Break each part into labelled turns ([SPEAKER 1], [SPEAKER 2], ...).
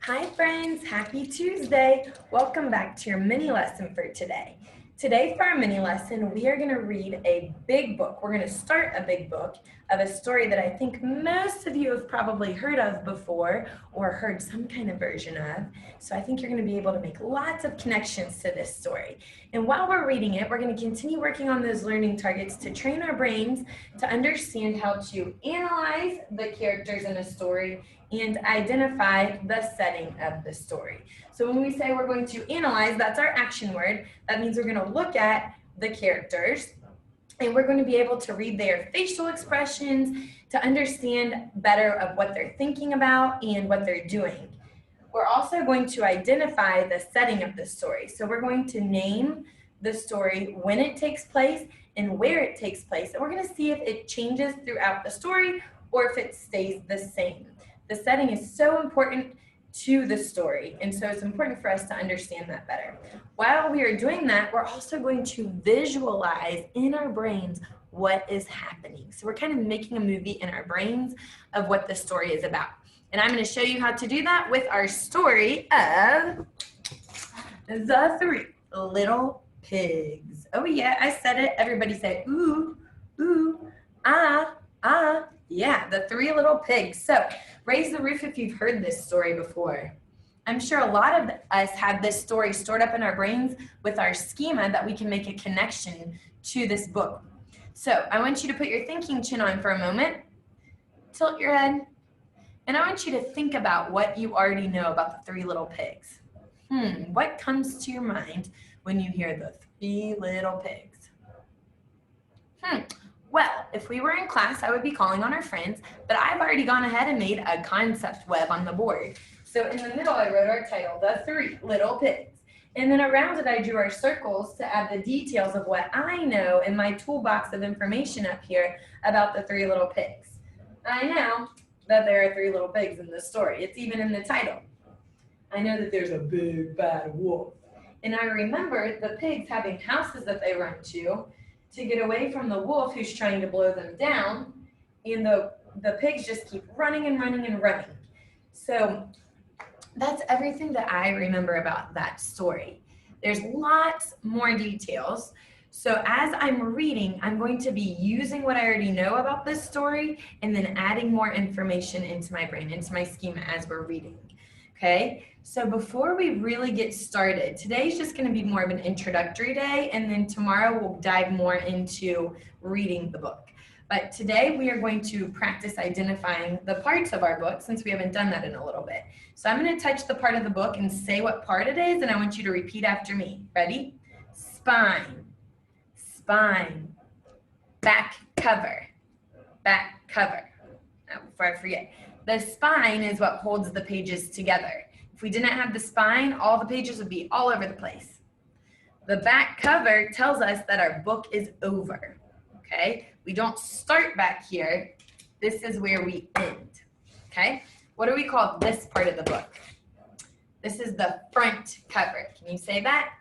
[SPEAKER 1] Hi friends, happy Tuesday. Welcome back to your mini lesson for today. Today for our mini lesson, we are going to read a big book. We're going to start a big book of a story that I think most of you have probably heard of before or heard some kind of version of. So I think you're going to be able to make lots of connections to this story. And while we're reading it, we're going to continue working on those learning targets to train our brains to understand how to analyze the characters in a story and identify the setting of the story. So when we say we're going to analyze, that's our action word. That means we're going to look at the characters and we're going to be able to read their facial expressions to understand better of what they're thinking about and what they're doing. We're also going to identify the setting of the story. So we're going to name the story when it takes place and where it takes place. And we're going to see if it changes throughout the story or if it stays the same. The setting is so important to the story, and so it's important for us to understand that better. While we are doing that, we're also going to visualize in our brains what is happening. So we're kind of making a movie in our brains of what the story is about. And I'm going to show you how to do that with our story of The Three Little Pigs. Oh yeah, I said it. Everybody say ooh, ooh, ah, ah. Yeah, The Three Little Pigs. So raise the roof if you've heard this story before. I'm sure a lot of us have this story stored up in our brains with our schema that we can make a connection to this book. So I want you to put your thinking chin on for a moment. Tilt your head. And I want you to think about what you already know about the Three Little Pigs. What comes to your mind when you hear the Three Little Pigs? Well, if we were in class, I would be calling on our friends, but I've already gone ahead and made a concept web on the board. So in the middle, I wrote our title, The Three Little Pigs. And then around it, I drew our circles to add the details of what I know in my toolbox of information up here about the Three Little Pigs. I know that there are three little pigs in this story. It's even in the title. I know that there's a big bad wolf. And I remember the pigs having houses that they run to get away from the wolf who's trying to blow them down, and the pigs just keep running and running and running. So that's everything that I remember about that story. There's lots more details. So as I'm reading, I'm going to be using what I already know about this story and then adding more information into my brain, into my schema as we're reading. Okay, so before we really get started, today's just going to be more of an introductory day, and then tomorrow we'll dive more into reading the book. But today we are going to practice identifying the parts of our book since we haven't done that in a little bit. So I'm going to touch the part of the book and say what part it is, and I want you to repeat after me. Ready? Spine, spine, back cover, back cover. Now, before I forget. The spine is what holds the pages together. If we didn't have the spine, all the pages would be all over the place. The back cover tells us that our book is over, okay? We don't start back here. This is where we end, okay? What do we call this part of the book? This is the front cover. Can you say that?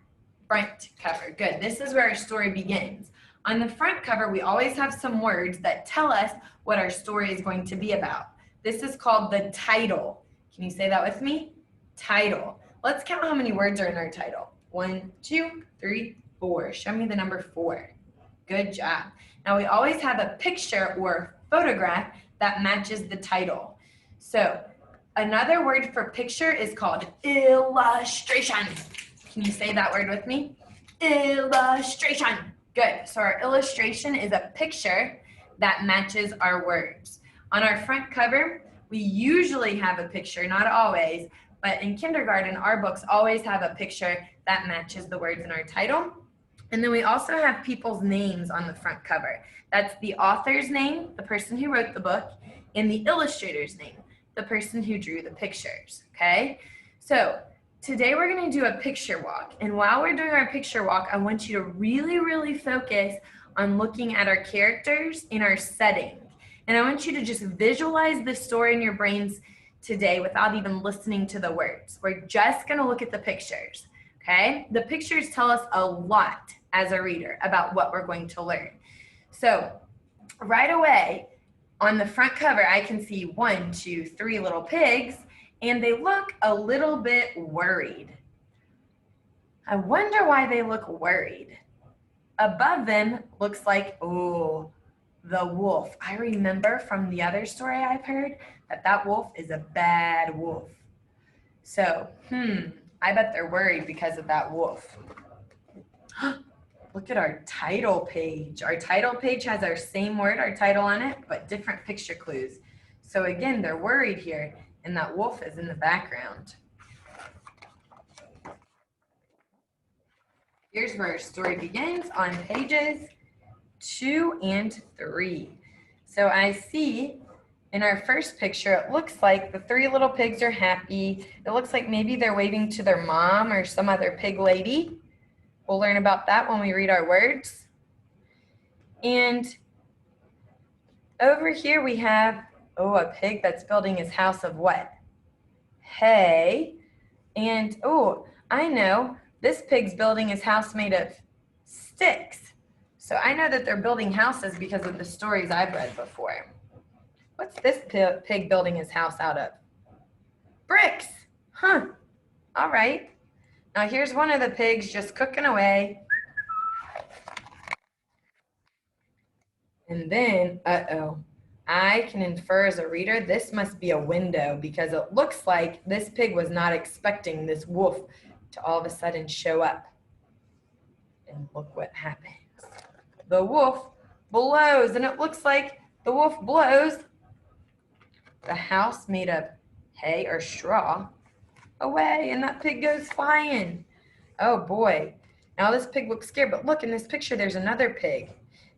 [SPEAKER 1] Front cover, good. This is where our story begins. On the front cover, we always have some words that tell us what our story is going to be about. This is called the title. Can you say that with me? Title. Let's count how many words are in our title. 1, 2, 3, 4. Show me the number 4. Good job. Now we always have a picture or photograph that matches the title. So another word for picture is called illustration. Can you say that word with me? Illustration. Good. So our illustration is a picture that matches our words. On our front cover, we usually have a picture, not always, but in kindergarten, our books always have a picture that matches the words in our title. And then we also have people's names on the front cover. That's the author's name, the person who wrote the book, and the illustrator's name, the person who drew the pictures, okay? So today we're gonna do a picture walk. And while we're doing our picture walk, I want you to really, really focus on looking at our characters in our setting. And I want you to just visualize this story in your brains today without even listening to the words. We're just going to look at the pictures, okay? The pictures tell us a lot as a reader about what we're going to learn. So right away, on the front cover, I can see 1, 2, 3 little pigs, and they look a little bit worried. I wonder why they look worried. Above them looks like, oh, the wolf. I remember from the other story I've heard that wolf is a bad wolf. So, I bet they're worried because of that wolf. Look at our title page. Our title page has our same word, our title on it, but different picture clues. So again, they're worried here, and that wolf is in the background. Here's where our story begins on pages 2 and 3. So I see in our first picture, it looks like the 3 little pigs are happy. It looks like maybe they're waving to their mom or some other pig lady. We'll learn about that when we read our words. And over here we have, a pig that's building his house of what? Hay. And, I know, this pig's building his house made of sticks. So I know that they're building houses because of the stories I've read before. What's this pig building his house out of? Bricks. Huh. All right. Now here's one of the pigs just cooking away. And then, I can infer as a reader, this must be a window because it looks like this pig was not expecting this wolf to all of a sudden show up. And look what happens. The wolf blows, and it looks like the wolf blows the house made of hay or straw away, and that pig goes flying. Oh boy. Now this pig looks scared, but look in this picture, there's another pig.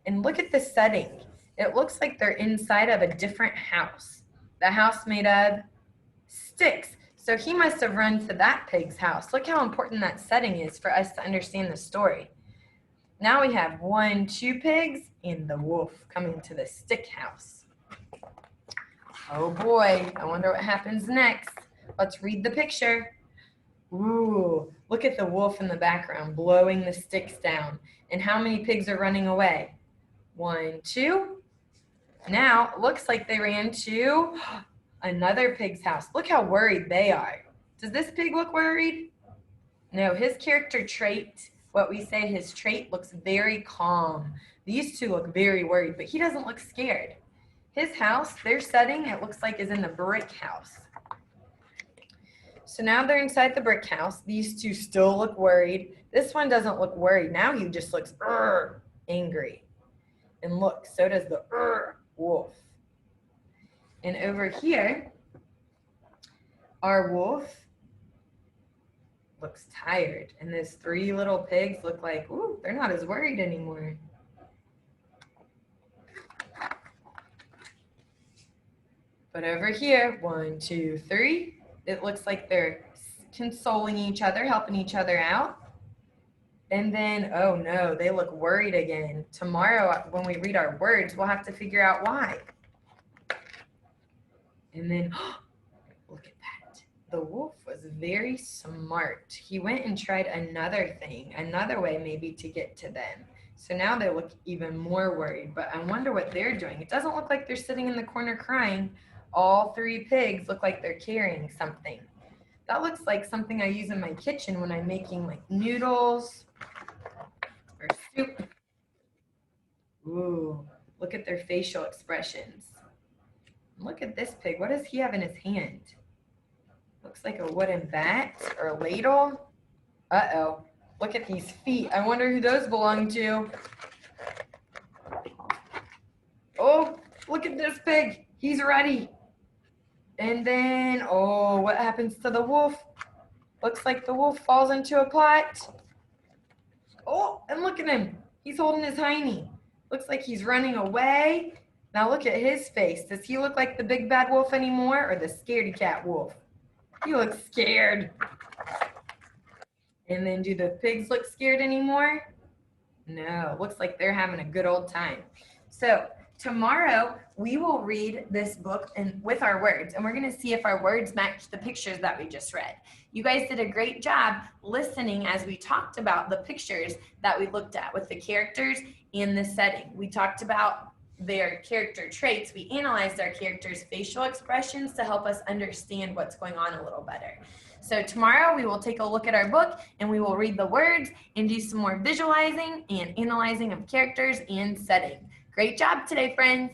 [SPEAKER 1] And look at the setting. It looks like they're inside of a different house. The house made of sticks. So he must have run to that pig's house. Look how important that setting is for us to understand the story. Now we have 2 pigs and the wolf coming to the stick house. Oh boy, I wonder what happens next. Let's read the picture. Ooh, look at the wolf in the background blowing the sticks down. And how many pigs are running away? 1, 2. Now, it looks like they ran to another pig's house. Look how worried they are. Does this pig look worried? No, his character trait, what we say his trait, looks very calm. These 2 look very worried, but he doesn't look scared. His house, their setting, it looks like is in the brick house. So now they're inside the brick house. These 2 still look worried. This one doesn't look worried. Now he just looks angry. And look, so does the wolf. And over here, our wolf looks tired. And those 3 little pigs look like, they're not as worried anymore. But over here, 1, 2, 3, it looks like they're consoling each other, helping each other out. And then, oh no, they look worried again. Tomorrow, when we read our words, we'll have to figure out why. And then, look at that. The wolf was very smart. He went and tried another thing, another way maybe to get to them. So now they look even more worried, but I wonder what they're doing. It doesn't look like they're sitting in the corner crying. All 3 pigs look like they're carrying something. That looks like something I use in my kitchen when I'm making like noodles or soup. Ooh, look at their facial expressions. Look at this pig. What does he have in his hand? Looks like a wooden bat or a ladle. Uh-oh. Look at these feet. I wonder who those belong to. Oh, look at this pig. He's ready. And then, what happens to the wolf? Looks like the wolf falls into a pot. Oh, and look at him. He's holding his hiney. Looks like he's running away. Now look at his face. Does he look like the big bad wolf anymore or the scaredy cat wolf? He looks scared. And then do the pigs look scared anymore? No, looks like they're having a good old time. So tomorrow we will read this book with our words, and we're going to see if our words match the pictures that we just read. You guys did a great job listening as we talked about the pictures that we looked at with the characters and the setting. We talked about their character traits, we analyzed our characters' facial expressions to help us understand what's going on a little better. So tomorrow we will take a look at our book and we will read the words and do some more visualizing and analyzing of characters and setting. Great job today, friends.